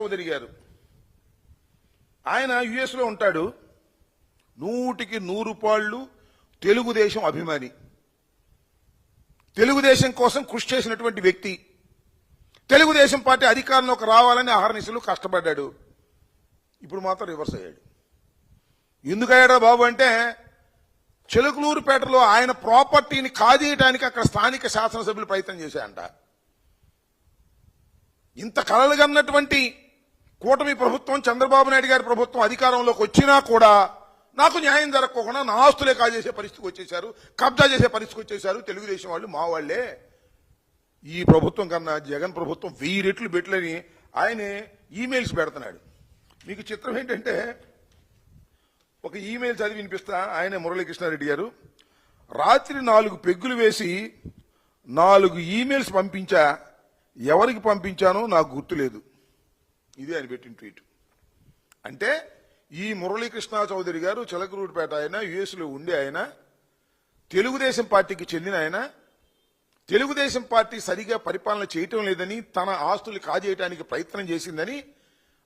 చౌదరి గారు ఆయన యుఎస్ లో ఉంటాడు. 100కి 100 పాళ్ళు తెలుగుదేశం అభిమాని, తెలుగుదేశం కోసం కృషి చేసినటువంటి వ్యక్తి, తెలుగుదేశం పార్టీ అధికారంలోకి రావాలని అహర్నిశలు కష్టపడ్డాడు. ఇప్పుడు మాత్రం రివర్స్ అయ్యాడు. ఎందుకయ్యాడా బాబు అంటే, చిలకలూరుపేటలో ఆయన ప్రాపర్టీని కాజేయడానికి అక్కడ స్థానిక శాసనసభ్యులు ప్రయత్నం చేశాయంట. ఇంత కలలుగన్నటువంటి కూటమి ప్రభుత్వం, చంద్రబాబు నాయుడు గారి ప్రభుత్వం అధికారంలోకి వచ్చినా కూడా నాకు న్యాయం జరగకుండా నా ఆస్తులే కాజేసే పరిస్థితికి వచ్చేశారు, కబ్జా చేసే పరిస్థితికి వచ్చేశారు తెలుగుదేశం వాళ్ళు, మా వాళ్లే. ఈ ప్రభుత్వం కన్నా జగన్ ప్రభుత్వం 1000 రెట్లు బెట్లని ఆయన ఈమెయిల్స్ పెడుతున్నాడు. మీకు చిత్రం ఏంటంటే, ఒక ఈమెయిల్ చదివి వినిపిస్తా. ఆయన మురళీకృష్ణారెడ్డి గారు రాత్రి 4 పెగ్గులు వేసి 4 ఈమెయిల్స్ పంపించా, ఎవరికి పంపించానో నాకు గుర్తులేదు. ఇది ఆయన పెట్టిన ట్వీట్. అంటే ఈ మురళీకృష్ణ చౌదరి గారు చిలకలూరుపేట ఆయన, యుఎస్లో ఉండే ఆయన, తెలుగుదేశం పార్టీకి చెందిన ఆయన, తెలుగుదేశం పార్టీ సరిగా పరిపాలన చేయటం లేదని, తన ఆస్తులు కాజేయడానికి ప్రయత్నం చేసిందని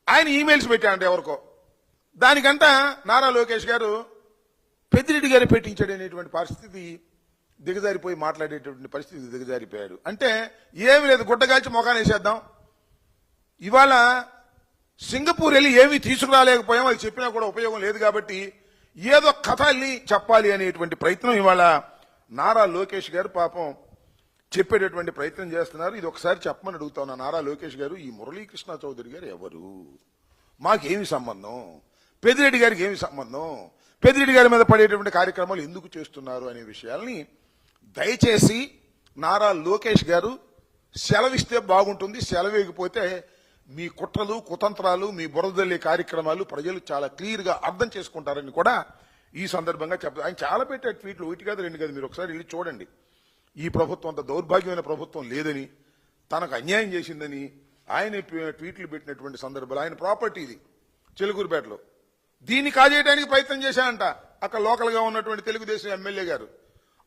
ఆయన ఈమెయిల్స్ పెట్టాడంటే ఎవరికో. దానికంట నారా లోకేష్ గారు పెద్దిరెడ్డి గారు పెట్టించాడు అనేటువంటి పరిస్థితి, దిగజారిపోయి మాట్లాడేటువంటి పరిస్థితి దిగజారిపోయాడు. అంటే ఏమి లేదు, గుడ్డగాల్చి మొఖాన్ని వేసేద్దాం. ఇవాళ సింగపూర్ వెళ్ళి ఏమీ తీసుకురాలేకపోయాం, అది చెప్పినా కూడా ఉపయోగం లేదు కాబట్టి ఏదో కథల్ని చెప్పాలి అనేటువంటి ప్రయత్నం ఇవాళ నారా లోకేష్ గారు పాపం చెప్పేటటువంటి ప్రయత్నం చేస్తున్నారు. ఇది ఒకసారి చెప్పమని అడుగుతా ఉన్నా. నారా లోకేష్ గారు, ఈ మురళీకృష్ణ చౌదరి గారు ఎవరు, మాకేమి సంబంధం, పెద్దిరెడ్డి గారికి ఏమి సంబంధం, పెద్దిరెడ్డి గారి మీద పడేటువంటి కార్యక్రమాలు ఎందుకు చేస్తున్నారు అనే విషయాల్ని దయచేసి నారా లోకేష్ గారు సెలవిస్తే బాగుంటుంది. సెలవేయకపోతే మీ కుట్రలు, కుతంత్రాలు, మీ బురదల్లి కార్యక్రమాలు ప్రజలు చాలా క్లియర్ గా అర్థం చేసుకుంటారని కూడా ఈ సందర్భంగా చెప్తారు. ఆయన చాలా పెట్టారు ట్వీట్లు, 1 కాదు 2 కాదు, మీరు ఒకసారి వెళ్ళి చూడండి. ఈ ప్రభుత్వం అంత దౌర్భాగ్యమైన ప్రభుత్వం లేదని, తనకు అన్యాయం చేసిందని ఆయన ట్వీట్లు పెట్టినటువంటి సందర్భాలు. ఆయన ప్రాపర్టీ ఇది చిలకలూరుపేటలో, దీన్ని కాజేయడానికి ప్రయత్నం చేశారంట అక్కడ లోకల్ గా ఉన్నటువంటి తెలుగుదేశం ఎమ్మెల్యే గారు.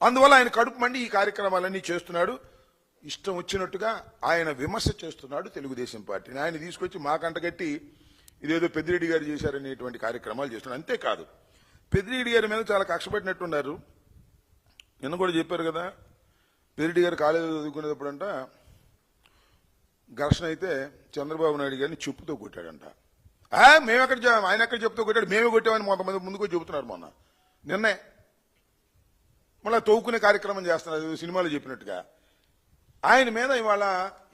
అందువల్ల ఆయన కడుపు మండి ఈ కార్యక్రమాలన్నీ చేస్తున్నాడు. ఇష్టం వచ్చినట్టుగా ఆయన విమర్శ చేస్తున్నాడు తెలుగుదేశం పార్టీని. ఆయన తీసుకొచ్చి మాకంటగట్టి ఇదేదో పెద్దిరెడ్డి గారు చేశారనేటువంటి కార్యక్రమాలు చేస్తున్నాడు. అంతేకాదు, పెద్దిరెడ్డి గారి మీద చాలా కష్టపెట్టినట్టున్నారు. నిన్న కూడా చెప్పారు కదా, పెద్దిరెడ్డి గారు కాలేజీలో చదువుకునేటప్పుడంట ఘర్షణ అయితే చంద్రబాబు నాయుడు గారిని చెప్పుతో కొట్టాడంట. మేము ఎక్కడ, ఆయన ఎక్కడ చెప్పుతో కొట్టాడు, మేమే కొట్టామని కొంతమంది ముందుకు చెబుతున్నారు. మొన్న నిన్నే మళ్ళీ తవ్వుకునే కార్యక్రమం చేస్తున్నారు సినిమాలో చెప్పినట్టుగా. ఆయన మీద ఇవాళ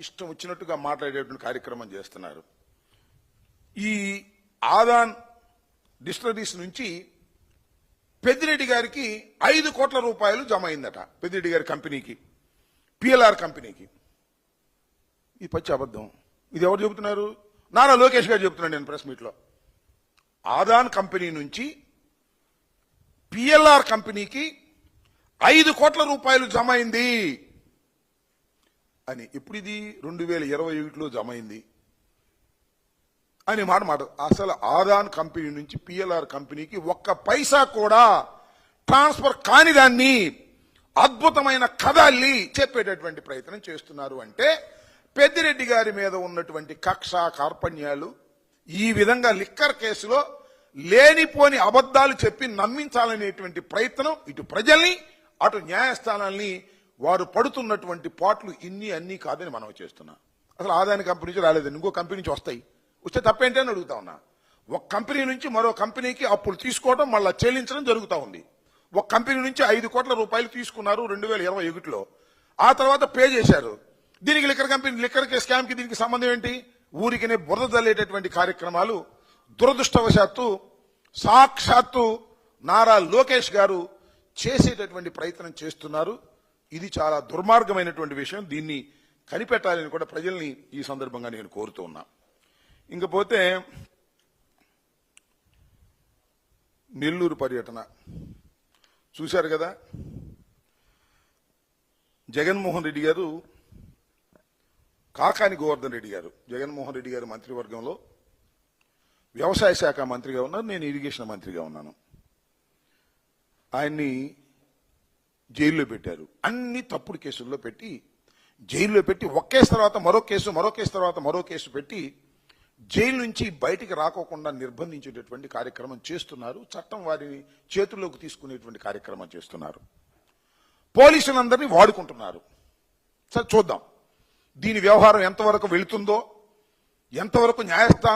ఇష్టం వచ్చినట్టుగా మాట్లాడేటువంటి కార్యక్రమం చేస్తున్నారు. ఈ ఆదాన్ డిస్టిలరీస్ నుంచి పెద్దిరెడ్డి గారికి 5 కోట్ల రూపాయలు జమ అయిందట, పెద్దిరెడ్డి గారి కంపెనీకి, పిఎల్ఆర్ కంపెనీకి. ఇది పచ్చి అబద్ధం. ఇది ఎవరు చెబుతున్నారు? నారా లోకేష్ గారు చెబుతున్నాడు నేను ప్రెస్ మీట్లో. ఆదాన్ కంపెనీ నుంచి పిఎల్ఆర్ కంపెనీకి 5 కోట్ల రూపాయలు జమ అయింది అని. ఇప్పుడు ఇది 2021లో జమ అయింది అని మాట. అసలు ఆదాన్ కంపెనీ నుంచి పిఎల్ఆర్ కంపెనీకి 1 పైసా కూడా ట్రాన్స్ఫర్ కాని దాన్ని అద్భుతమైన కథల్ని చెప్పేటటువంటి ప్రయత్నం చేస్తున్నారు. అంటే పెద్దిరెడ్డి గారి మీద ఉన్నటువంటి కక్ష కార్పణ్యాలు, ఈ విధంగా లిక్కర్ కేసులో లేనిపోని అబద్ధాలు చెప్పి నమ్మించాలనేటువంటి ప్రయత్నం ఇటు ప్రజల్ని అటు న్యాయస్థానాల్ని వారు పడుతున్నటువంటి పాటలు ఇన్ని అన్నీ కాదని మనం చేస్తున్నాం. అసలు ఆదాని కంపెనీ నుంచి రాలేదండి, ఇంకో కంపెనీ నుంచి వస్తాయి, వస్తే తప్పేంటి అని అడుగుతా ఉన్నా. ఒక కంపెనీ నుంచి మరో కంపెనీకి అప్పులు తీసుకోవడం మళ్ళీ చెల్లించడం జరుగుతూ ఉంది. ఒక కంపెనీ నుంచి 5 కోట్ల రూపాయలు తీసుకున్నారు 2021లో, ఆ తర్వాత పే చేశారు. దీనికి లిక్కర్ స్కామ్ కి దీనికి సంబంధం ఏంటి? ఊరికినే బురద జల్లేటటువంటి కార్యక్రమాలు దురదృష్టవశాత్తు సాక్షాత్తు నారా లోకేష్ గారు చేసేటటువంటి ప్రయత్నం చేస్తున్నారు. ఇది చాలా దుర్మార్గమైనటువంటి విషయం. దీన్ని కనిపెట్టాలని కూడా ప్రజల్ని ఈ సందర్భంగా నేను కోరుతూ ఉన్నా. ఇంకపోతే నెల్లూరు పర్యటన చూశారు కదా. జగన్మోహన్ రెడ్డి గారు, కాకాని గోవర్ధన్ రెడ్డి గారు, జగన్మోహన్ రెడ్డి గారు మంత్రివర్గంలో వ్యవసాయ శాఖ మంత్రిగా ఉన్నారు, నేను ఇరిగేషన్ మంత్రిగా ఉన్నాను. ఆయన్ని జైల్లో పెట్టారు. అన్ని తప్పుడు కేసుల్లో పెట్టి జైల్లో పెట్టి, ఒక కేసు తర్వాత మరో కేసు, మరో కేసు తర్వాత మరో కేసు పెట్టి జైలు నుంచి బయటికి రాకోకుండా నిర్బంధించేటటువంటి కార్యక్రమం చేస్తున్నారు. చట్టం వారిని చేతుల్లోకి తీసుకునేటువంటి కార్యక్రమం చేస్తున్నారు. పోలీసులందరినీ వాడుకుంటున్నారు. సరే చూద్దాం దీని వ్యవహారం ఎంతవరకు వెళుతుందో, ఎంతవరకు న్యాయస్థానం